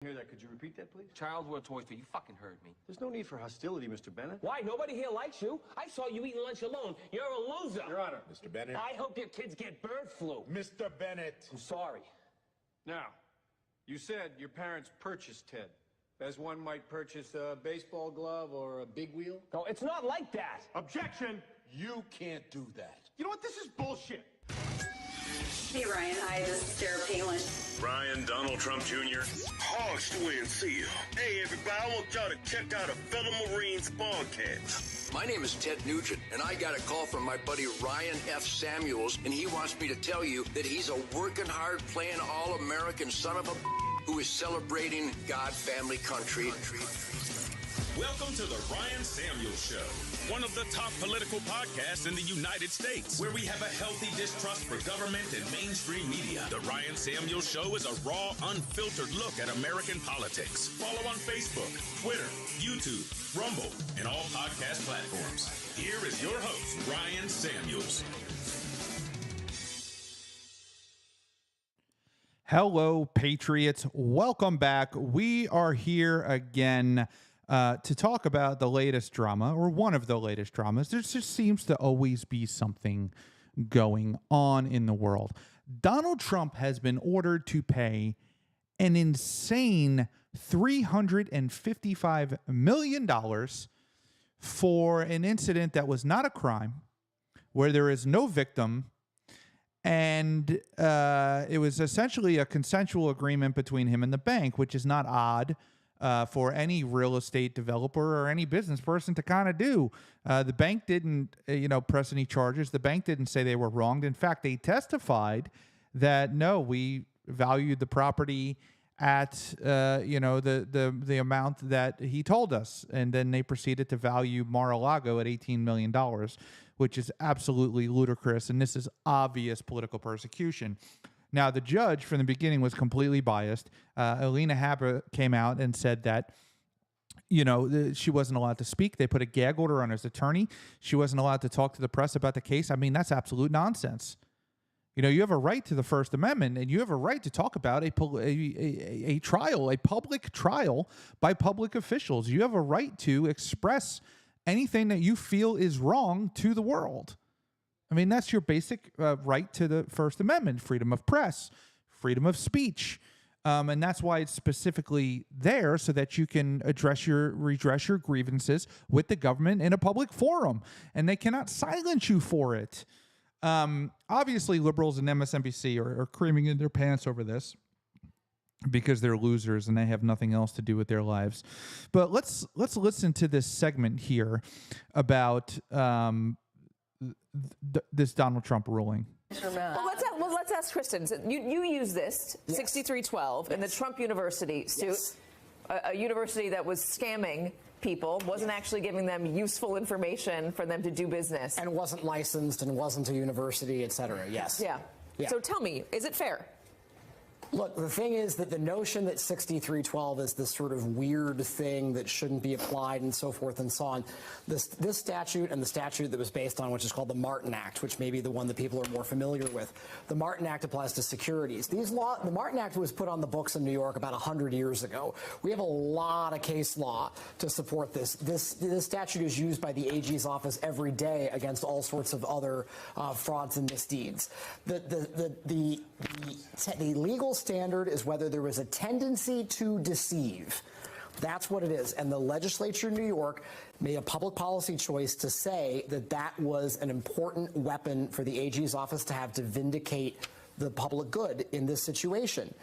Hear that? Could you repeat that, please? Child World Toy Store, you fucking heard me. There's no need for hostility, Mr. Bennett. Why? Nobody here likes you. I saw you eating lunch alone. You're a loser. Your Honor. Mr. Bennett. I hope your kids get bird flu. Mr. Bennett. I'm sorry. Now, you said your parents purchased Ted, as one might purchase a baseball glove or a big wheel? No, it's not like that. Objection! You can't do that. You know what? This is bullshit. Hey, Ryan. Hi, this is Sarah Palin. Ryan, Donald Trump Jr. Hogs to win, see you. Hey, everybody, I want y'all to check out a fellow Marines podcast. My name is Ted Nugent, and I got a call from my buddy Ryan F. Samuels, and he wants me to tell you that he's a working hard, playing all-American son of a who is celebrating God, family, country. Welcome to the Ryan Samuels Show, one of the top political podcasts in the United States, where we have a healthy distrust for government and mainstream media. The Ryan Samuels Show is a raw, unfiltered look at American politics. Follow on Facebook, Twitter, YouTube, Rumble, and all podcast platforms. Here is your host, Ryan Samuels. Hello, Patriots. Welcome back. We are here again to talk about the latest drama, or one of the latest dramas. There just seems to always be something going on in the world. Donald Trump has been ordered to pay an insane $355 million for an incident that was not a crime, where there is no victim, and it was essentially a consensual agreement between him and the bank, which is not odd for any real estate developer or any business person to kind of do. The bank didn't, press any charges. The bank didn't say they were wronged. In fact, they testified that, no, we valued the property at, the amount that he told us. And then they proceeded to value Mar-a-Lago at $18 million, which is absolutely ludicrous. And this is obvious political persecution. Now, the judge from the beginning was completely biased. Alina Habba came out and said that, she wasn't allowed to speak. They put a gag order on his attorney. She wasn't allowed to talk to the press about the case. I mean, that's absolute nonsense. You have a right to the First Amendment, and you have a right to talk about a trial, a public trial by public officials. You have a right to express anything that you feel is wrong to the world. I mean, that's your basic right to the First Amendment, freedom of press, freedom of speech. And that's why it's specifically there, so that you can redress your grievances with the government in a public forum. And they cannot silence you for it. Obviously, liberals and MSNBC are creaming in their pants over this, because they're losers and they have nothing else to do with their lives. But let's listen to this segment here about this Donald Trump ruling. Well, let's ask Kristen. You use this, yes. 6312, yes. In the Trump University suit, yes. A university that was scamming people, wasn't actually giving them useful information for them to do business. And wasn't licensed and wasn't a university, et cetera, yes. Yeah. So tell me, is it fair? Look, the thing is that the notion that 6312 is this sort of weird thing that shouldn't be applied and so forth and so on, this statute and the statute that was based on, which is called the Martin Act, which may be the one that people are more familiar with, the Martin Act applies to securities. The Martin Act was put on the books in New York about 100 years ago. We have a lot of case law to support this. This statute is used by the AG's office every day against all sorts of other frauds and misdeeds. The legal standard is whether there was a tendency to deceive. That's what it is. And the legislature in New York made a public policy choice to say that that was an important weapon for the AG's office to have to vindicate the public good in this situation.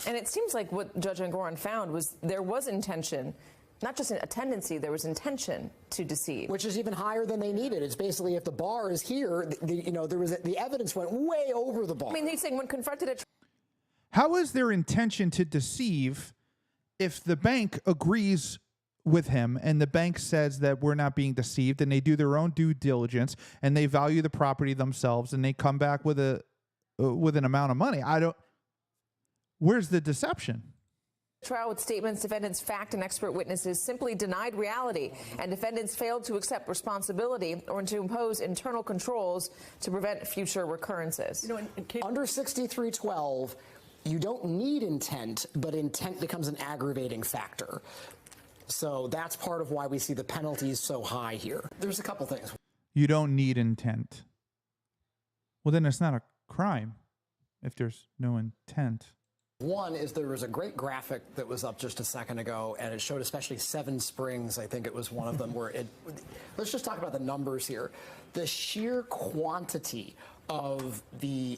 And it seems like what Judge Engoron found was there was intention, not just a tendency, there was intention to deceive. Which is even higher than they needed. It's basically, if the bar is here, the evidence went way over the bar. I mean, he's saying when confronted at... How is their intention to deceive if the bank agrees with him and the bank says that we're not being deceived, and they do their own due diligence and they value the property themselves and they come back with an amount of money? Where's the deception? Trial with statements, defendants, fact, and expert witnesses simply denied reality, and defendants failed to accept responsibility or to impose internal controls to prevent future recurrences. Under 6312, you don't need intent, but intent becomes an aggravating factor. So that's part of why we see the penalties so high here. There's a couple things. You don't need intent. Well, then it's not a crime if there's no intent. One is there was a great graphic that was up just a second ago, and it showed especially Seven Springs, I think it was one of them, where it, let's just talk about the numbers here. The sheer quantity of the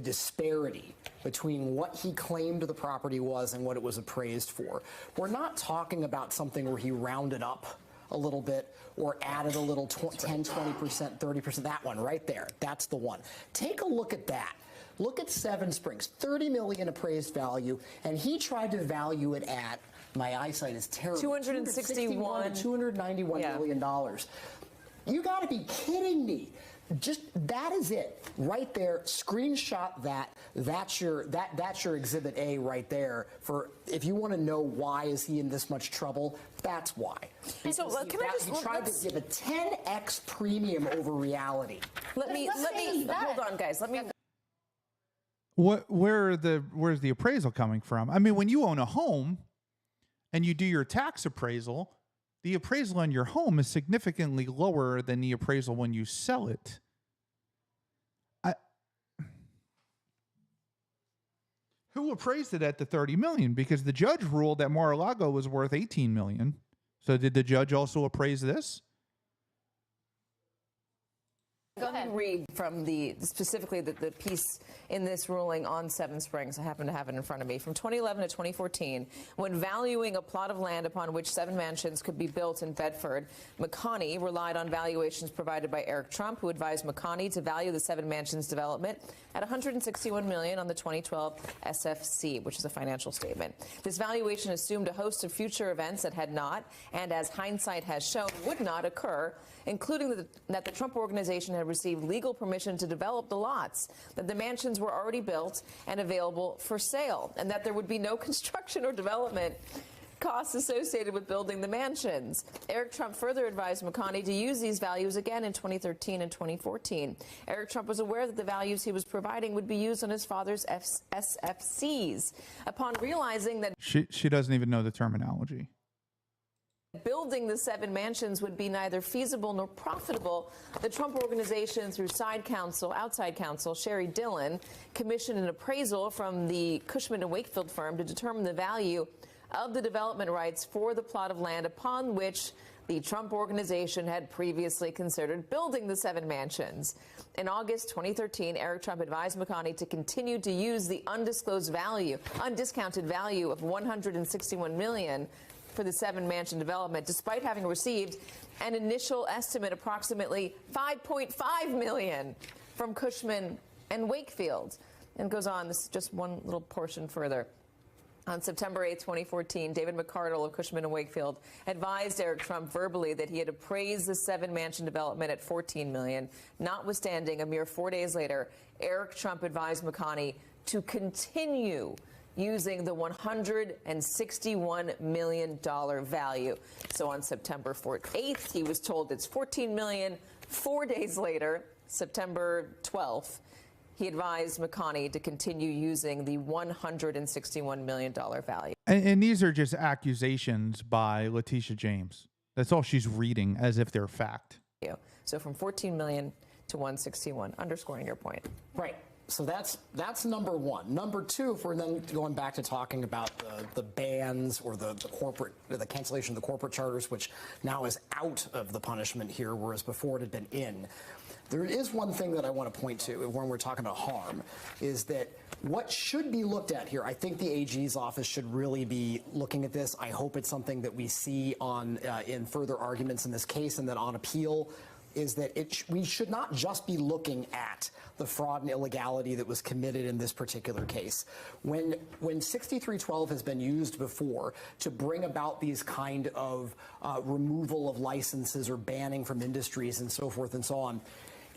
disparity between what he claimed the property was and what it was appraised for. We're not talking about something where he rounded up a little bit or added a little 10, 20%, 30%, that one right there. That's the one. Take a look at that. Look at Seven Springs, $30 million appraised value, and he tried to value it at, my eyesight is terrible, $291 to $291 million. You got to be kidding me. Just that is it right there. Screenshot that. That's your exhibit A right there. For if you want to know why is he in this much trouble, that's why. So he tried to give a 10x premium over reality. Let me hold on, guys. Let me. Where's the appraisal coming from? I mean, when you own a home and you do your tax appraisal, the appraisal on your home is significantly lower than the appraisal when you sell it. Who appraised it at the $30 million? Because the judge ruled that Mar-a-Lago was worth $18 million. So did the judge also appraise this? Go ahead and read from specifically the piece in this ruling on Seven Springs. I happen to have it in front of me. From 2011 to 2014, when valuing a plot of land upon which 7 mansions could be built in Bedford, McConney relied on valuations provided by Eric Trump, who advised McConney to value the 7 mansions development at $161 million on the 2012 SFC, which is a financial statement. This valuation assumed a host of future events that had not, and as hindsight has shown, would not occur, including that the Trump organization had received legal permission to develop the lots, that the mansions were already built and available for sale, and that there would be no construction or development costs associated with building the mansions. Eric Trump further advised McConney to use these values again in 2013 and 2014. Eric Trump was aware that the values he was providing would be used on his father's SFCs. Upon realizing that she doesn't even know the terminology. Building the 7 mansions would be neither feasible nor profitable, the Trump organization, through outside counsel, Sherry Dillon, commissioned an appraisal from the Cushman & Wakefield firm to determine the value of the development rights for the plot of land upon which the Trump organization had previously considered building the 7 mansions. In August 2013, Eric Trump advised McConney to continue to use the undisclosed value, undiscounted value of $161 million for the 7 mansion development, despite having received an initial estimate approximately $5.5 million from Cushman and Wakefield. And goes on, this is just one little portion further. On September 8, 2014, David McCardle of Cushman & Wakefield advised Eric Trump verbally that he had appraised the 7 mansion development at $14 million. Notwithstanding, a mere 4 days later, Eric Trump advised McConney to continue using the $161 million value. So on September 8th, he was told it's $14 million. 4 days later, September 12th, he advised McConney to continue using the $161 million value. And these are just accusations by Letitia James. That's all she's reading as if they're fact. So from $14 million to $161, underscoring your point. Right. So that's number one. Number two, if we're then going back to talking about the bans or the cancellation of the corporate charters, which now is out of the punishment here, whereas before it had been in. There is one thing that I want to point to when we're talking about harm, is that what should be looked at here, I think the AG's office should really be looking at this. I hope it's something that we see on in further arguments in this case, and that on appeal, is that we should not just be looking at the fraud and illegality that was committed in this particular case. When 6312 has been used before to bring about these kind of removal of licenses or banning from industries and so forth and so on,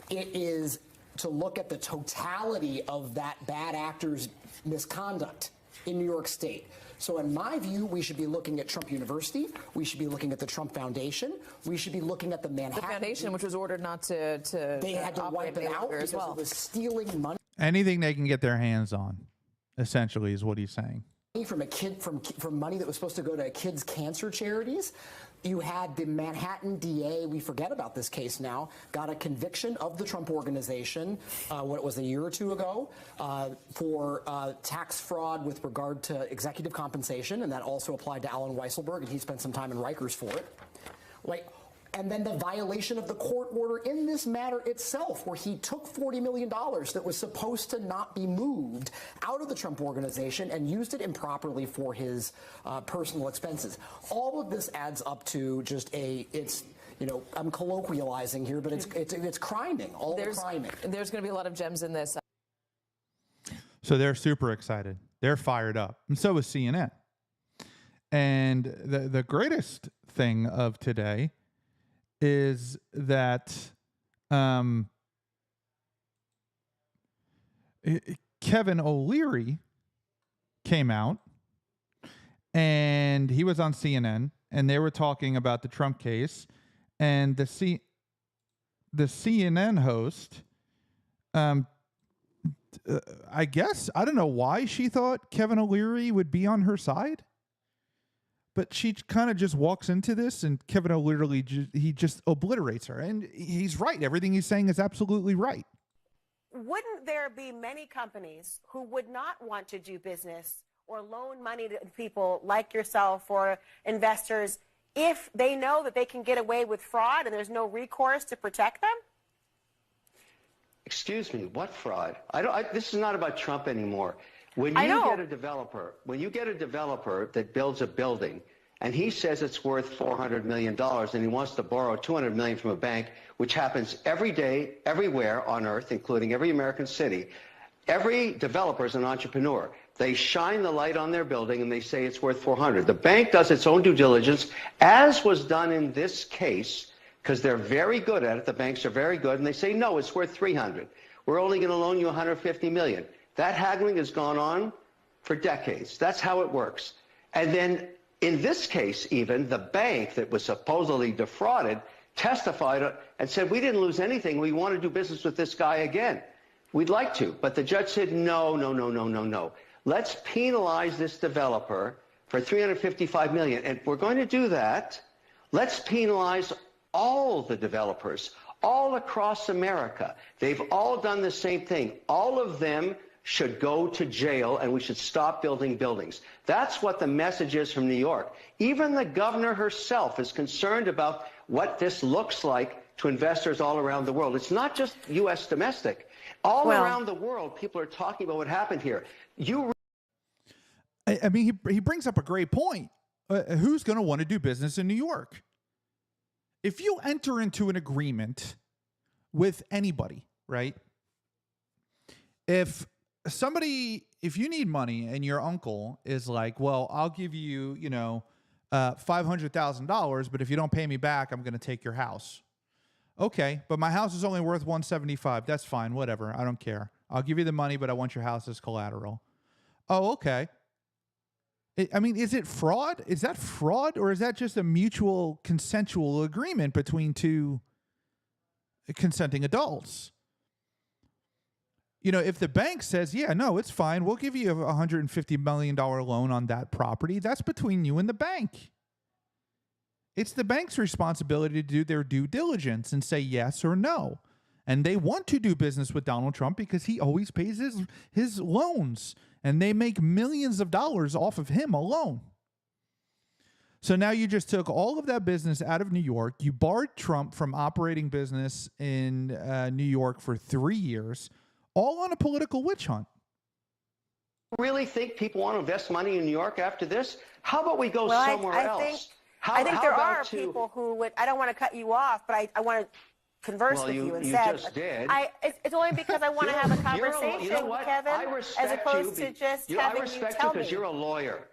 it is to look at the totality of that bad actor's misconduct in New York State. So in my view, we should be looking at Trump University. We should be looking at the Trump Foundation. We should be looking at the Manhattan. The foundation, which was ordered not to they had to wipe it out because it was stealing money. Anything they can get their hands on. essentially, is what he's saying. From a kid, from money that was supposed to go to kids' cancer charities. You had the Manhattan DA, we forget about this case now, got a conviction of the Trump Organization, what it was, a year or two ago, for tax fraud with regard to executive compensation, and that also applied to Alan Weisselberg, and he spent some time in Rikers for it. Like, and then the violation of the court order in this matter itself, where he took $40 million that was supposed to not be moved out of the Trump Organization and used it improperly for his personal expenses. All of this adds up to just it's, you know, I'm colloquializing here, but it's criming, criming. There's going to be a lot of gems in this. So they're super excited. They're fired up. And so is CNN. And the greatest thing of today is that Kevin O'Leary came out, and he was on CNN, and they were talking about the Trump case, and the CNN host, I guess, I don't know why she thought Kevin O'Leary would be on her side, but she kind of just walks into this, and Kevin O'Leary, he just obliterates her. And he's right. Everything he's saying is absolutely right. Wouldn't there be many companies who would not want to do business or loan money to people like yourself or investors if they know that they can get away with fraud and there's no recourse to protect them? Excuse me, what fraud? This is not about Trump anymore. When you get a developer that builds a building and he says it's worth $400 million and he wants to borrow $200 million from a bank, which happens every day, everywhere on earth, including every American city, every developer is an entrepreneur. They shine the light on their building and they say it's worth $400. The bank does its own due diligence, as was done in this case, because they're very good at it. The banks are very good, and they say, no, it's worth $300. We're only going to loan you $150 million. That haggling has gone on for decades. That's how it works. And then in this case, even, the bank that was supposedly defrauded testified and said, we didn't lose anything. We want to do business with this guy again. We'd like to. But the judge said, no. Let's penalize this developer for $355 million. And if we're going to do that, let's penalize all the developers all across America. They've all done the same thing. All of them should go to jail, and we should stop building buildings. That's what the message is from New York. Even the governor herself is concerned about what this looks like to investors all around the world. It's not just U.S. domestic. All around the world, people are talking about what happened here. I mean, he brings up a great point. Who's going to want to do business in New York? If you enter into an agreement with anybody, right? If you need money and your uncle is like, well, I'll give you, $500,000, but if you don't pay me back, I'm going to take your house. Okay, but my house is only worth $175. That's fine, whatever. I don't care. I'll give you the money, but I want your house as collateral. Oh, okay. I mean, is it fraud? Is that fraud, or is that just a mutual consensual agreement between two consenting adults? If the bank says, yeah, no, it's fine, we'll give you a $150 million loan on that property, that's between you and the bank. It's the bank's responsibility to do their due diligence and say yes or no. And they want to do business with Donald Trump because he always pays his loans, and they make millions of dollars off of him alone. So now you just took all of that business out of New York. You barred Trump from operating business in New York for 3 years, all on a political witch hunt. Really think people want to invest money in New York after this? How about we go somewhere else? I think there are people who would. I don't want to cut you off, but I want to converse with you instead. You just did. It's only because I want to have a conversation, you know what? Kevin, as opposed to just having you tell me. I respect you because you're a lawyer.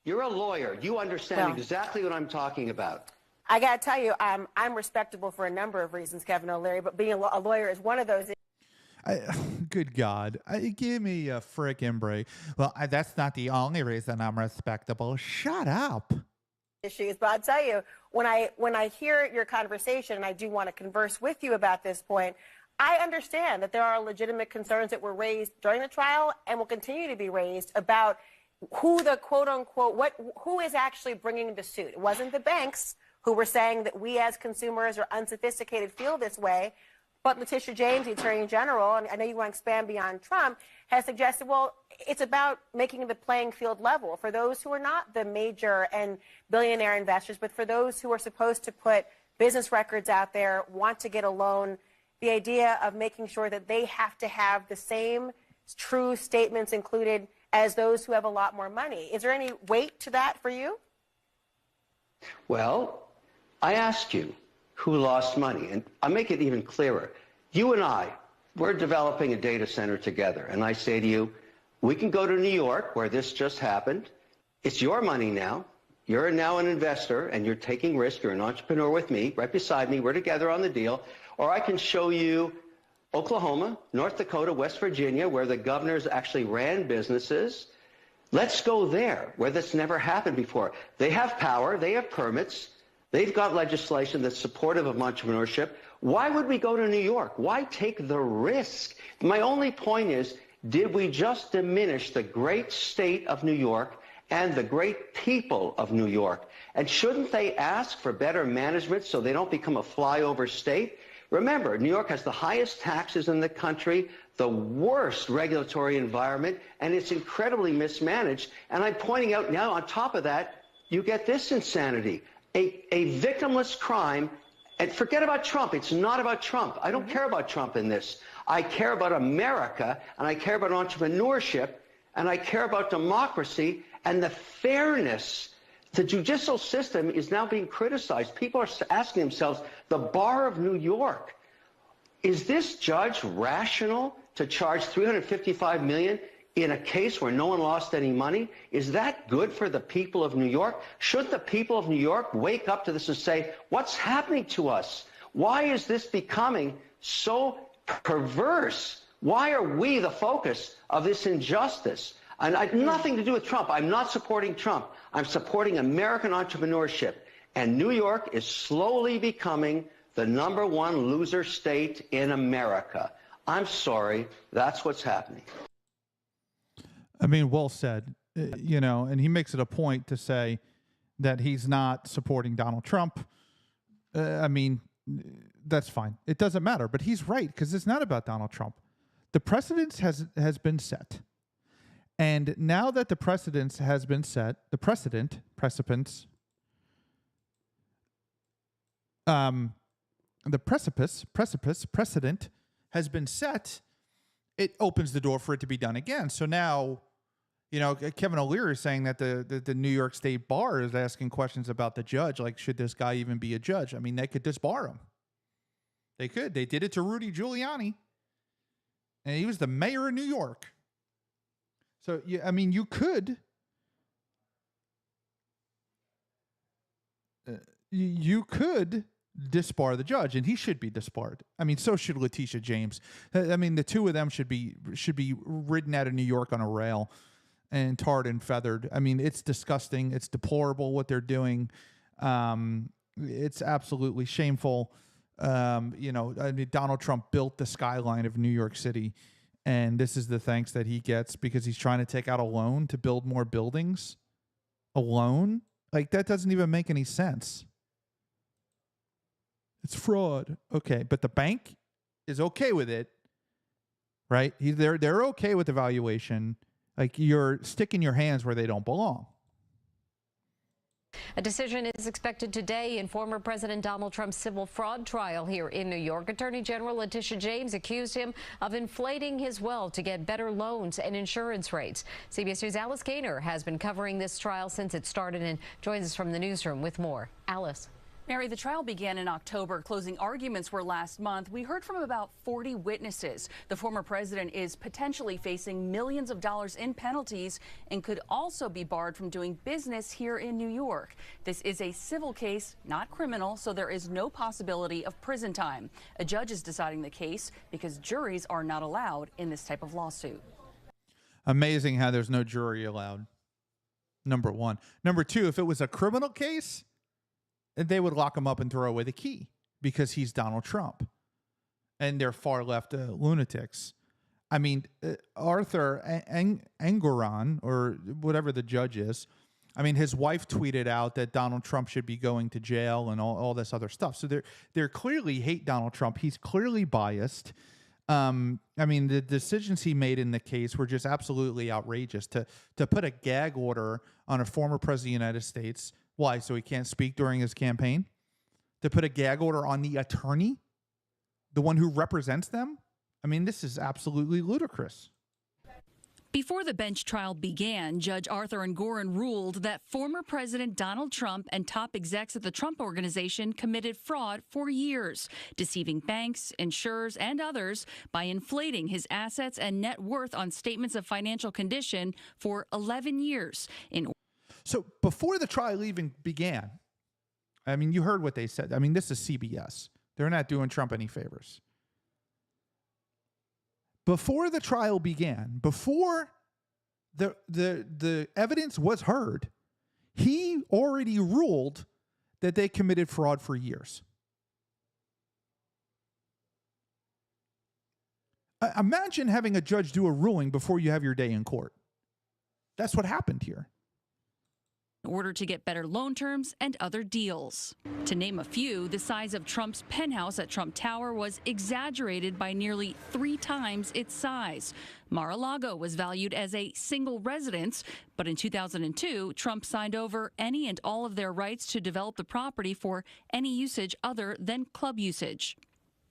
You're a lawyer. You understand exactly what I'm talking about. I got to tell you, I'm respectable for a number of reasons, Kevin O'Leary, but being a lawyer is one of those. Good God. Give me a frickin' break. Well, that's not the only reason I'm respectable. Shut up. Issues, but I'll tell you, when I hear your conversation, and I do want to converse with you about this point, I understand that there are legitimate concerns that were raised during the trial and will continue to be raised about who the quote-unquote, who is actually bringing the suit. It wasn't the banks who were saying that we as consumers or unsophisticated feel this way, but Letitia James, the Attorney General, and I know you want to expand beyond Trump, has suggested, well, it's about making the playing field level for those who are not the major and billionaire investors, but for those who are supposed to put business records out there, want to get a loan, the idea of making sure that they have to have the same true statements included as those who have a lot more money. Is there any weight to that for you? Well, I asked you who lost money, and I'll make it even clearer. You and I, we're developing a data center together, and I say to you, we can go to New York, where this just happened. It's your money now. You're now an investor, and you're taking risk. You're an entrepreneur with me, right beside me. We're together on the deal. Or I can show you Oklahoma, North Dakota, West Virginia, where the governors actually ran businesses. Let's go there, where this never happened before. They have power. They have permits. They've got legislation that's supportive of entrepreneurship. Why would we go to New York? Why take the risk? My only point is, did we just diminish the great state of New York and the great people of New York? And shouldn't they ask for better management so they don't become a flyover state? Remember, New York has the highest taxes in the country, the worst regulatory environment, and it's incredibly mismanaged. And I'm pointing out now, on top of that, you get this insanity. A victimless crime, and forget about Trump. It's not about Trump. I don't care about Trump in this. I care about America, and I care about entrepreneurship, and I care about democracy and the fairness. The judicial system is now being criticized. People are asking themselves, the bar of New York, is this judge rational to charge $355 million in a case where no one lost any money? Is that good for the people of New York? Should the people of New York wake up to this and say, what's happening to us? Why is this becoming so perverse? Why are we the focus of this injustice? And I have nothing to do with Trump. I'm not supporting Trump. I'm supporting American entrepreneurship. And New York is slowly becoming the #1 loser state in America. I'm sorry. That's what's happening. I mean, well said, and he makes it a point to say that he's not supporting Donald Trump. I mean, that's fine. It doesn't matter. But he's right, because it's not about Donald Trump. The precedence has been set. And now that the precedence has been set, the precedent has been set, it opens the door for it to be done again. So now, Kevin O'Leary is saying that the New York State Bar is asking questions about the judge, like, should this guy even be a judge? I mean, they could disbar him. They could. They did it to Rudy Giuliani, and he was the mayor of New York. So, I mean, you could. You could disbar the judge, and he should be disbarred. I mean, so should Letitia James. I mean, the two of them should be ridden out of New York on a rail and tarred and feathered. I mean, it's disgusting. It's deplorable what they're doing. It's absolutely shameful. I mean, Donald Trump built the skyline of New York City, and this is the thanks that he gets because he's trying to take out a loan to build more buildings. A loan? Like, that doesn't even make any sense. It's fraud. Okay, but the bank is okay with it, right? They're okay with the valuation. Like, you're sticking your hands where they don't belong. A decision is expected today in former President Donald Trump's civil fraud trial here in New York. Attorney General Letitia James accused him of inflating his wealth to get better loans and insurance rates. CBS News' Alice Gaynor has been covering this trial since it started and joins us from the newsroom with more. Alice. Mary, the trial began in October. Closing arguments were last month. We heard from about 40 witnesses. The former president is potentially facing millions of dollars in penalties and could also be barred from doing business here in New York. This is a civil case, not criminal, so there is no possibility of prison time. A judge is deciding the case because juries are not allowed in this type of lawsuit. Amazing how there's no jury allowed. Number one. Number two, if it was a criminal case, they would lock him up and throw away the key because he's Donald Trump. and they're far left lunatics. I mean, Arthur Engoron, or whatever the judge is, I mean, his wife tweeted out that Donald Trump should be going to jail and all this other stuff. So they're clearly hate Donald Trump. He's clearly biased. I mean, the decisions he made in the case were just absolutely outrageous. To put a gag order on a former president of the United States. Why? So he can't speak during his campaign? To put a gag order on the attorney, the one who represents them? I mean, this is absolutely ludicrous. Before the bench trial began, Judge Arthur Engoron ruled that former President Donald Trump and top execs at the Trump Organization committed fraud for years, deceiving banks, insurers, and others by inflating his assets and net worth on statements of financial condition for 11 years. So before the trial even began, I mean, you heard what they said. I mean, this is CBS. They're not doing Trump any favors. Before the trial began, before the evidence was heard, he already ruled that they committed fraud for years. Imagine having a judge do a ruling before you have your day in court. That's what happened here. In order to get better loan terms and other deals. To name a few, the size of Trump's penthouse at Trump Tower was exaggerated by nearly 3 times its size. Mar-a-Lago was valued as a single residence, but in 2002, Trump signed over any and all of their rights to develop the property for any usage other than club usage.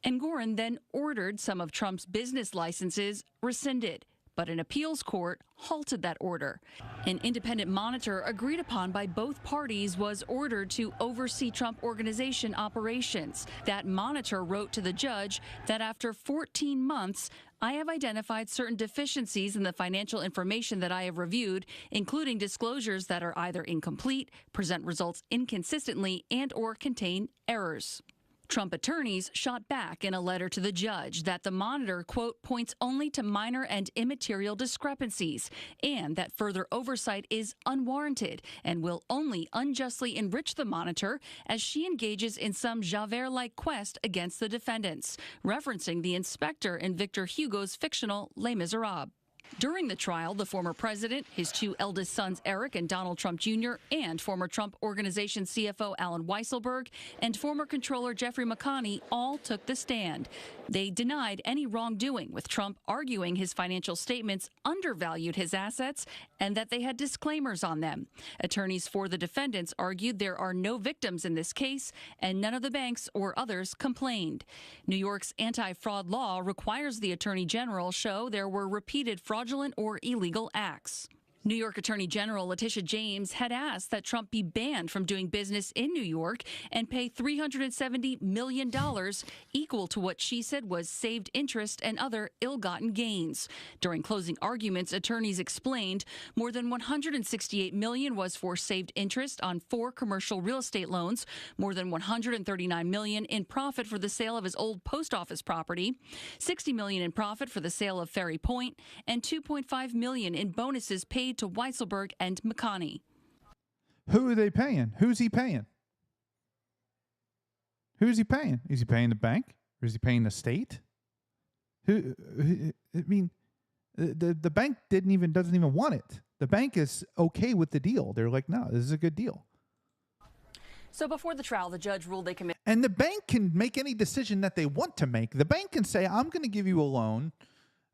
Engoron then ordered some of Trump's business licenses rescinded, but an appeals court halted that order. An independent monitor agreed upon by both parties was ordered to oversee Trump Organization operations. That monitor wrote to the judge that after 14 months, I have identified certain deficiencies in the financial information that I have reviewed, including disclosures that are either incomplete, present results inconsistently, and/or contain errors. Trump attorneys shot back in a letter to the judge that the monitor, quote, points only to minor and immaterial discrepancies, and that further oversight is unwarranted and will only unjustly enrich the monitor as she engages in some Javert-like quest against the defendants, referencing the inspector in Victor Hugo's fictional Les Miserables. During the trial, the former president, his 2 eldest sons, Eric and Donald Trump Jr., and former Trump Organization CFO Alan Weisselberg and former controller Jeffrey McConney all took the stand. They denied any wrongdoing, with Trump arguing his financial statements undervalued his assets and that they had disclaimers on them. Attorneys for the defendants argued there are no victims in this case, and none of the banks or others complained. New York's anti-fraud law requires the Attorney General show there were repeated fraudulent or illegal acts. New York Attorney General Letitia James had asked that Trump be banned from doing business in New York and pay $370 million, equal to what she said was saved interest and other ill-gotten gains. During closing arguments, attorneys explained more than $168 million was for saved interest on 4 commercial real estate loans, more than $139 million in profit for the sale of his old post office property, $60 million in profit for the sale of Ferry Point, and $2.5 million in bonuses paid to Weisselberg and McConney. Who are they paying? Who's he paying? Who's he paying? Is he paying the bank? Or is he paying the state? I mean, the bank doesn't even want it. The bank is okay with the deal. They're like, no, this is a good deal. So before the trial, the judge ruled they committed. And the bank can make any decision that they want to make. The bank can say, I'm going to give you a loan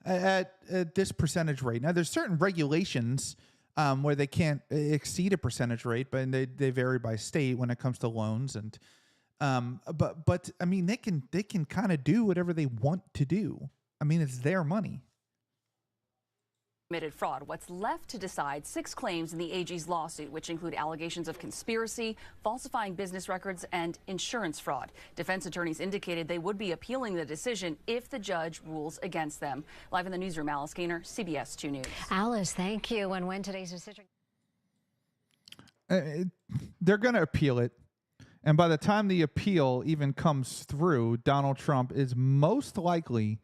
at this percentage rate. Now, there's certain regulations where they can't exceed a percentage rate, but they vary by state when it comes to loans. And but I mean, they can kind of do whatever they want to do. I mean, it's their money. Committed fraud. What's left to decide 6 claims in the AG's lawsuit, which include allegations of conspiracy, falsifying business records, and insurance fraud. Defense attorneys indicated they would be appealing the decision if the judge rules against them. Live in the newsroom, Alice Gaynor, CBS 2 News. Alice, thank you. And when today's decision? They're going to appeal it. And by the time the appeal even comes through, Donald Trump is most likely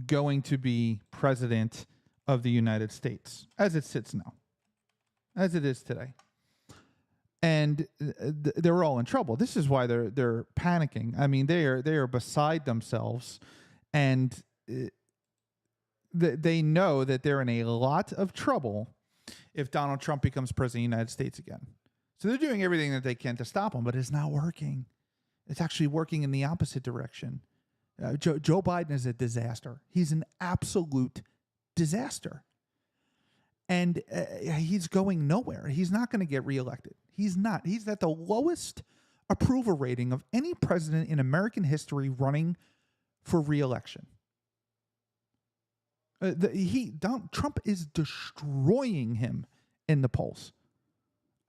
going to be president of the United States, as it sits now, as it is today. and they're all in trouble. This is why they're panicking. I mean, they are beside themselves, and they know that they're in a lot of trouble if Donald Trump becomes president of the United States again. So they're doing everything that they can to stop him, but it's not working. It's actually working in the opposite direction. Joe Biden is a disaster. He's an absolute disaster. And he's going nowhere. He's not going to get reelected. He's not. He's at the lowest approval rating of any president in American history running for reelection. Trump is destroying him in the polls.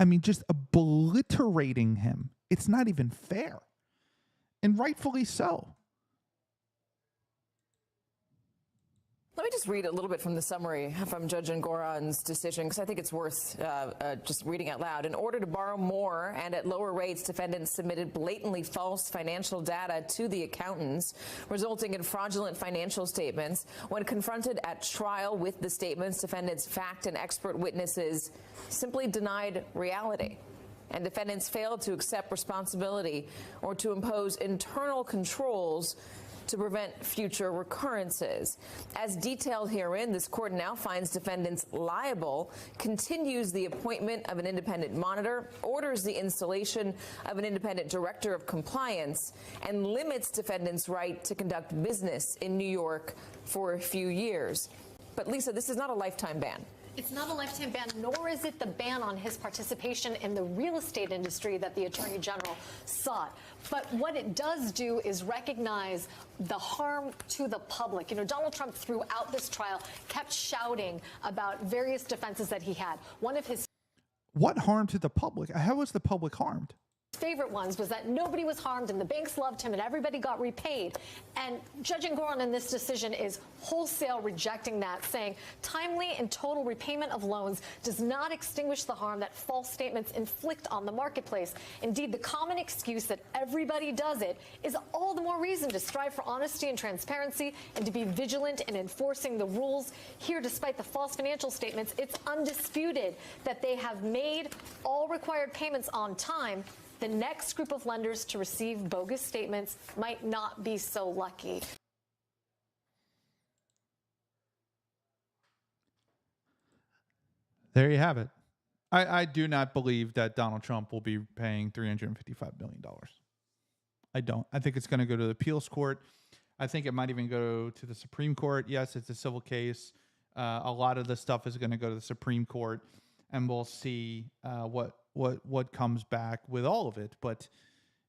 I mean, just obliterating him. It's not even fair. And rightfully so. Let me just read a little bit from the summary from Judge Engoron's decision, because I think it's worth just reading out loud. In order to borrow more and at lower rates, defendants submitted blatantly false financial data to the accountants, resulting in fraudulent financial statements. When confronted at trial with the statements, defendants' fact and expert witnesses simply denied reality. And defendants failed to accept responsibility or to impose internal controls to prevent future recurrences. As detailed herein, this court now finds defendants liable, continues the appointment of an independent monitor, orders the installation of an independent director of compliance, and limits defendants' right to conduct business in New York for a few years. But Lisa, this is not a lifetime ban. It's not a lifetime ban, nor is it the ban on his participation in the real estate industry that the Attorney General sought. But what it does do is recognize the harm to the public. You know, Donald Trump throughout this trial kept shouting about various defenses that he had. One of his What harm to the public? How was the public harmed? favorite ones was that nobody was harmed and the banks loved him and everybody got repaid. And Judge Engoron in this decision is wholesale rejecting that, saying timely and total repayment of loans does not extinguish the harm that false statements inflict on the marketplace. Indeed, the common excuse that everybody does it is all the more reason to strive for honesty and transparency and to be vigilant in enforcing the rules. Here, despite the false financial statements, it's undisputed that they have made all required payments on time. The next group of lenders to receive bogus statements might not be so lucky. There you have it. I do not believe that Donald Trump will be paying $355 million. I don't. I think it's going to go to the appeals court. I think it might even go to the Supreme Court. Yes, it's a civil case. A lot of the stuff is going to go to the Supreme Court, and we'll see what comes back with all of it. But,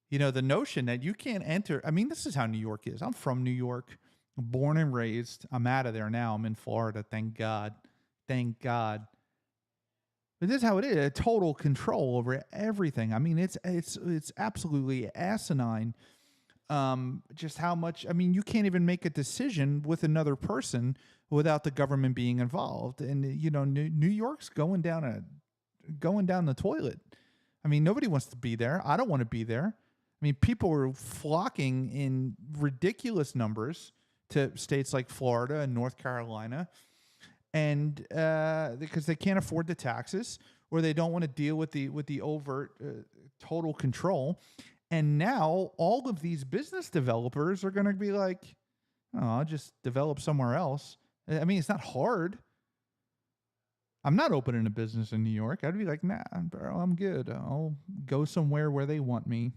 you know, the notion that you can't enter, I mean, this is how New York is. I'm from New York, born and raised. I'm out of there now. I'm in Florida. Thank God. Thank God. But this is how it is. Total control over everything. I mean, it's absolutely asinine. Just how much, I mean, you can't even make a decision with another person without the government being involved. And, you know, New York's going down the toilet. I mean, nobody wants to be there. I don't want to be there. I mean, people are flocking in ridiculous numbers to states like Florida and North Carolina, and because they can't afford the taxes, or they don't want to deal with the overt total control. And now all of these business developers are going to be like, "Oh, I'll just develop somewhere else." I mean, it's not hard. I'm not opening a business in New York. I'd be like, nah, bro, I'm good. I'll go somewhere where they want me.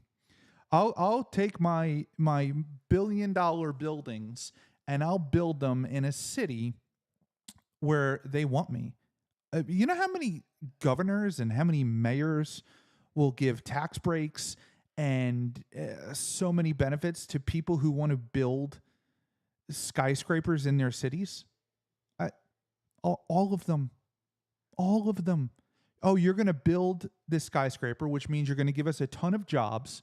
I'll take my $1 billion buildings and I'll build them in a city where they want me. You know how many governors and how many mayors will give tax breaks and so many benefits to people who want to build skyscrapers in their cities? All of them. All of them. Oh, you're going to build this skyscraper, which means you're going to give us a ton of jobs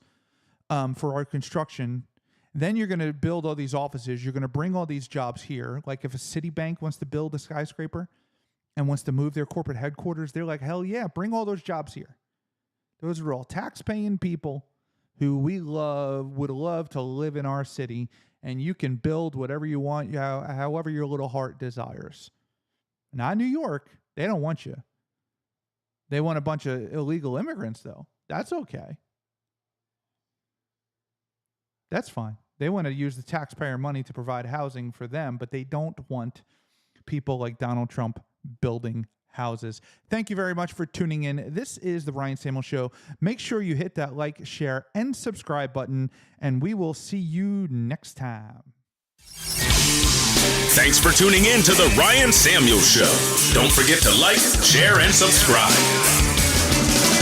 for our construction. Then you're going to build all these offices. You're going to bring all these jobs here. Like if a Citibank wants to build a skyscraper and wants to move their corporate headquarters, they're like, hell yeah, bring all those jobs here. Those are all tax-paying people who we would love to live in our city, and you can build whatever you want, however your little heart desires. Not New York. They don't want you. They want a bunch of illegal immigrants, though. That's okay. That's fine. They want to use the taxpayer money to provide housing for them, but they don't want people like Donald Trump building houses. Thank you very much for tuning in. This is the Ryan Samuel Show. Make sure you hit that like, share, and subscribe button, and we will see you next time. Thanks for tuning in to the Ryan Samuel Show. Don't forget to like, share, and subscribe.